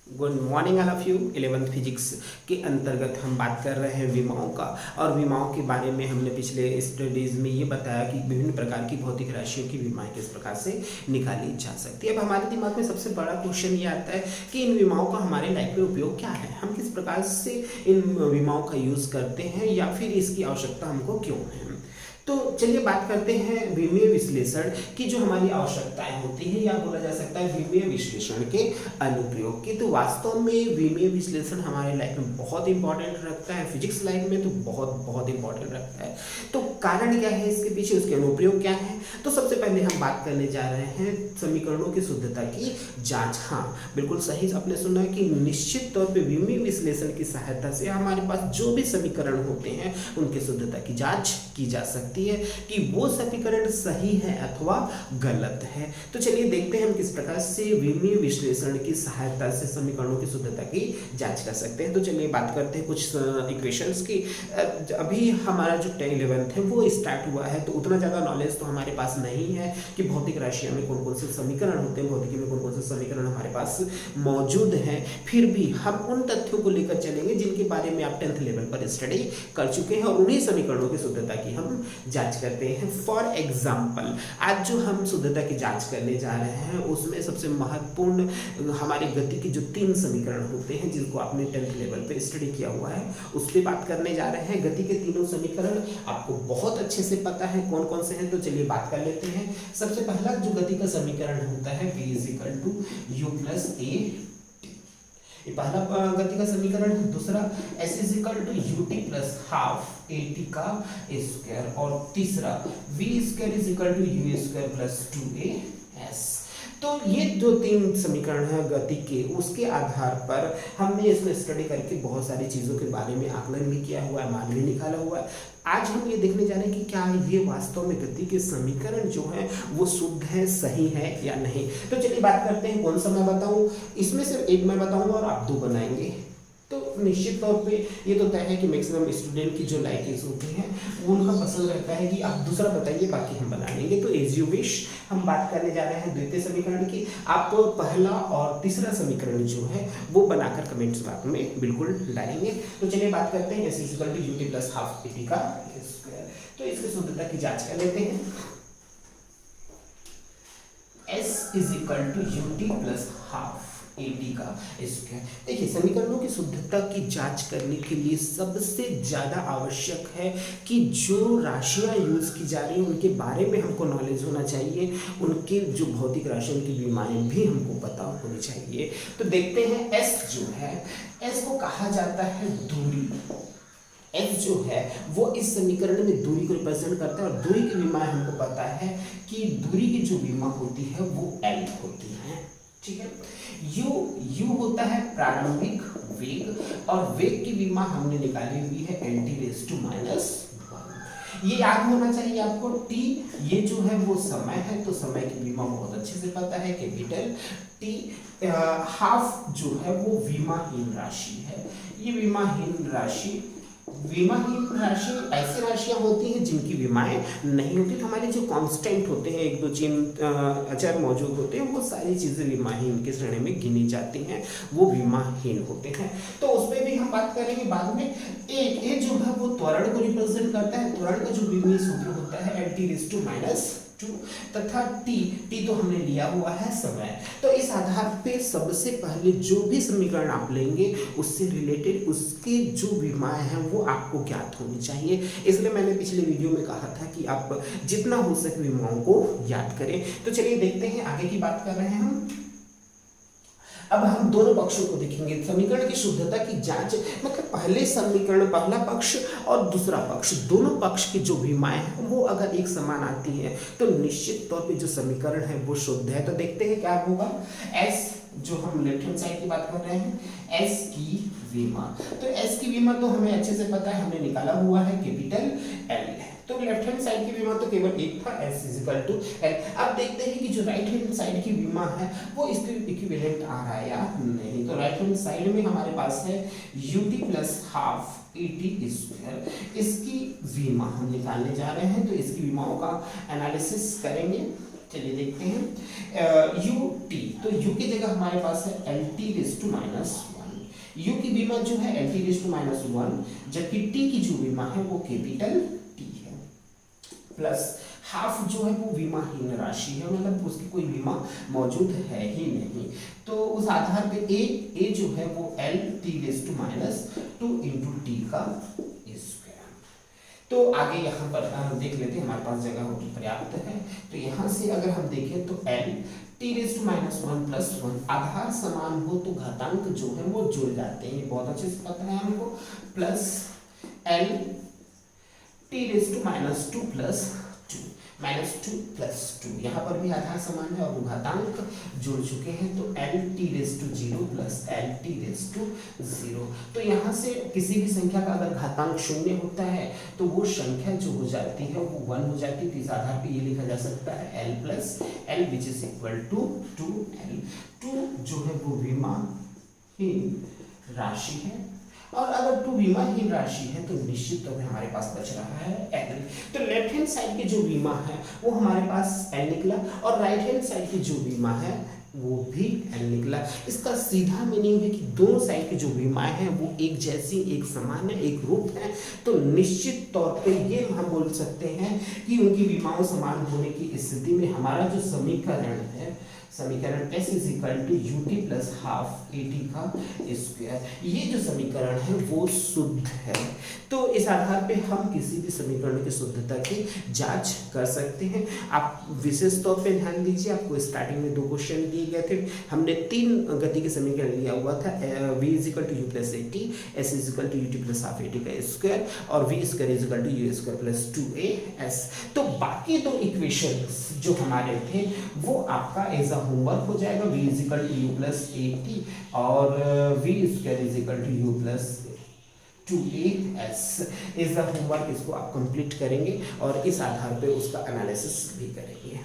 Good morning all of you. 11th physics के अंतर्गत हम बात कर रहे हैं विमाओं का। और विमाओं के बारे में हमने पिछले स्टडीज़ में ये बताया कि विभिन्न प्रकार की भौतिक राशियों की विमाएं किस प्रकार से निकाली जा सकती है। अब हमारे दिमाग में सबसे बड़ा क्वेश्चन ये आता है कि इन विमाओं का हमारे लाइफ में उपयोग क्या है, हम किस प्रकार से इन विमाओं का यूज़ करते हैं या फिर इसकी आवश्यकता हमको क्यों है। तो चलिए बात करते हैं विमीय विश्लेषण की जो हमारी आवश्यकताएं होती है, या बोला जा सकता है विमीय विश्लेषण के अनुप्रयोग की। तो वास्तव में विमीय विश्लेषण हमारे लाइफ में बहुत इंपॉर्टेंट रखता है, फिजिक्स लाइफ में तो बहुत बहुत इंपॉर्टेंट रखता है। तो कारण क्या है इसके पीछे, उसके अनुप्रयोग क्या है। तो सबसे पहले हम बात करने जा रहे हैं समीकरणों की शुद्धता की जांच। हाँ बिल्कुल सही आपने सुना कि निश्चित तौर पे विमीय विश्लेषण की सहायता से हमारे पास जो भी समीकरण होते हैं उनकी शुद्धता की जांच की जा सकती है कि वो समीकरण सही है अथवा गलत है। तो चलिए देखते हैं हम किस प्रकार से विमीय विश्लेषण की सहायता से समीकरणों की शुद्धता की जांच कर सकते हैं। तो चलिए बात करते हैं कुछ इक्वेशंस की। अभी हमारा जो 11th है वो स्टार्ट हुआ है, तो उतना ज़्यादा नॉलेज तो हमारे पास नहीं है कि भौतिक राशियों में कौन कौन से समीकरण होते हैं, भौतिकी में कौन कौन से समीकरण हमारे पास मौजूद हैं। फिर भी हम उन तथ्यों को लेकर चलेंगे जिनके बारे में आप 10th लेवल पर स्टडी कर चुके हैं, और उन्हीं समीकरणों की शुद्धता की हम जांच करते हैं। फॉर एग्जाम्पल आज जो हम शुद्धता की जांच करने जा रहे हैं उसमें सबसे महत्वपूर्ण हमारी गति के जो 3 समीकरण होते हैं जिनको आपने 10th लेवल पे स्टडी किया हुआ है उस पर बात करने जा रहे हैं। गति के तीनों समीकरण आपको बहुत अच्छे से पता है कौन कौन से हैं, तो चलिए बात कर लेते हैं। सबसे पहला जो गति का समीकरण होता है v = u + a, ये पहला गति का समीकरण है। दूसरा s = ut + ½ at का स्क्वायर, और तीसरा v² = u² + 2as। तो ये जो 3 समीकरण हैं गति के, उसके आधार पर हमने इसमें स्टडी करके बहुत सारी चीज़ों के बारे में आकलन भी किया हुआ है, मान भी निकाला हुआ है। आज हम ये देखने जा रहे हैं कि क्या ये वास्तव में गति के समीकरण जो हैं वो शुद्ध है, सही है या नहीं। तो चलिए बात करते हैं कौन सा मैं बताऊं, इसमें से एक मैं बताऊंगा और आप 2 बनाएंगे। तो निश्चित तौर पे ये तो तय है कि मैक्सिमम स्टूडेंट की जो लाइकिंग्स होती हैं वो उनका पसंद रहता है कि आप दूसरा बताइए बाकी हम बना लेंगे। तो एज यू विश। हम बात करने जा रहे हैं द्वितीय समीकरण की। आप पहला और तीसरा समीकरण जो है वो बनाकर कमेंट्स बॉक्स में बिल्कुल डालेंगे। तो चलिए बात करते हैं s = ut + ½ at का स्क्वायर। तो इसकी शुद्धता की जांच कर लेते हैं। s = ut + ½ at का स्क्वायर। देखिए समीकरणों की शुद्धता की जांच करने के लिए सबसे ज़्यादा आवश्यक है कि जो राशियां यूज़ की जा रही हैं उनके बारे में हमको नॉलेज होना चाहिए, उनके जो भौतिक राशियों की विमाएं भी हमको पता होनी चाहिए। तो देखते हैं s जो है, s को कहा जाता है दूरी। s जो है वो इस समीकरण में दूरी को रिप्रेजेंट करता है, और दूरी की विमाएं हमको पता है कि दूरी की जो विमा होती है वो l होती है, ठीक है। u होता है प्रारंभिक वेग, और वेग की विमा हमने निकाली हुई है nt⁻⁻⁴ ये याद होना चाहिए आपको। t ये जो है वो समय है, तो समय की विमा बहुत अच्छे से पता है, कैपिटल T। ½ जो है वो विमाहीन राशि है। ये विमाहीन राशि ऐसी राशियां होती हैं जिनकी विमाएं नहीं होती। तो हमारे जो कांस्टेंट होते हैं, 1 2 3 अचर मौजूद होते हैं, वो सारी चीजें विमाहीन के श्रेणी में गिनी जाती हैं, वो विमाहीन होते हैं। तो उस पर भी हम बात करेंगे बाद में। ए जो है वो त्वरण को रिप्रेजेंट करता है। त्वरण का जो विमीय सूत्र होता है nt⁻², तथा t तो हमने लिया हुआ है समय। तो इस आधार पे सबसे पहले जो भी समीकरण आप लेंगे उससे रिलेटेड उसके जो विमाएं हैं वो आपको ज्ञात होनी चाहिए। इसलिए मैंने पिछले वीडियो में कहा था कि आप जितना हो सके विमाओं को याद करें। तो चलिए देखते हैं, आगे की बात कर रहे हैं हम। अब हम दोनों पक्षों को देखेंगे। समीकरण की शुद्धता की जांच मतलब पहले समीकरण, पहला पक्ष और दूसरा पक्ष, दोनों पक्ष की जो विमाएं हैं वो अगर एक समान आती हैं तो निश्चित तौर पे जो समीकरण है वो शुद्ध है। तो देखते हैं क्या होगा। s जो हम लेफ्ट हैंड साइड की बात कर रहे हैं, s की विमा, तो s की विमा तो हमें अच्छे से पता है, हमने निकाला हुआ है कैपिटल L। तो लेफ्ट हैंड साइड की विमा तो केवल एक था, s = L। अब देखते हैं कि जो राइट हैंड साइड की विमा है वो इसके इक्विवेलेंट आ रहा है या नहीं। तो राइट हैंड साइड में हमारे पास है ut + ½ at²। इसकी विमा हम निकालने जा रहे हैं, तो इसकी विमाओं का एनालिसिस करेंगे। चलिए देखते हैं यू टी, तो यू की जगह हमारे पास है L T raise to minus one. U की विमा जो है L T raise to minus one, जबकि टी की जो विमा है वो कैपिटल टी है, प्लस हाफ जो है वो विमाहीन राशि है, मतलब उसकी कोई बीमा मौजूद है ही नहीं। तो उस आधार पे ए जो है वो L T raise to minus two into T का स्क्वायर। तो आगे यहाँ पर हम देख लेते हैं, हमारे पास जगह पर्याप्त है। तो यहाँ से अगर हम देखें तो L T raise to minus one plus one, आधार समान हो तो घातांक जो है वो जुड़ जाते हैं, बहुत अच्छे से पता है हमको, plus L T raise to minus two plus two, minus two plus two, यहाँ पर भी आधार समान है और वो घातांक जुड़ चुके हैं। तो L T raise to zero plus L T raise to zero. तो यहाँ से किसी भी संख्या का अगर घातांक शून्य होता है तो वो संख्या जो हो जाती है वो वन हो जाती है। तो इस आधार पे ये लिखा जा सकता है L plus L which is equal to two L. Two जो है वो विमाहीन राशि है, और अगर टू विमाहीन राशि है तो निश्चित तौर पे हमारे पास बच रहा है एल। तो लेफ्ट हैंड साइड की जो विमा है वो हमारे पास एल निकला, और राइट हैंड साइड की जो विमा है वो भी एल निकला। इसका सीधा मीनिंग है कि दोनों साइड की जो विमाएं हैं वो एक जैसी, एक समान है, एक रूप है। तो निश्चित तौर पे ये हम बोल सकते हैं कि उनकी विमाओं समान होने की स्थिति में हमारा जो समीकरण है, समीकरण s is equal to U T plus half A T का स्क्वायर, ये जो समीकरण है वो शुद्ध है। तो इस आधार पे हम किसी भी समीकरण की शुद्धता की जांच कर सकते हैं। आप विशेष तौर पे ध्यान दीजिए, आपको स्टार्टिंग में 2 क्वेश्चन दिए गए थे, हमने 3 गति के समीकरण लिया हुआ था, v is equal to U plus A T, S is equal to U T plus half A T का स्क्वायर, और v square is equal to U square plus 2as। तो बाकी 2 इक्वेशन जो हमारे थे वो आपका एज अ होमवर्क हो जाएगा, v is equal to U plus A T और v square is equal to U plus 2as is the homework. इसको आप कंप्लीट करेंगे और इस आधार पे उसका एनालिसिस भी करेंगे।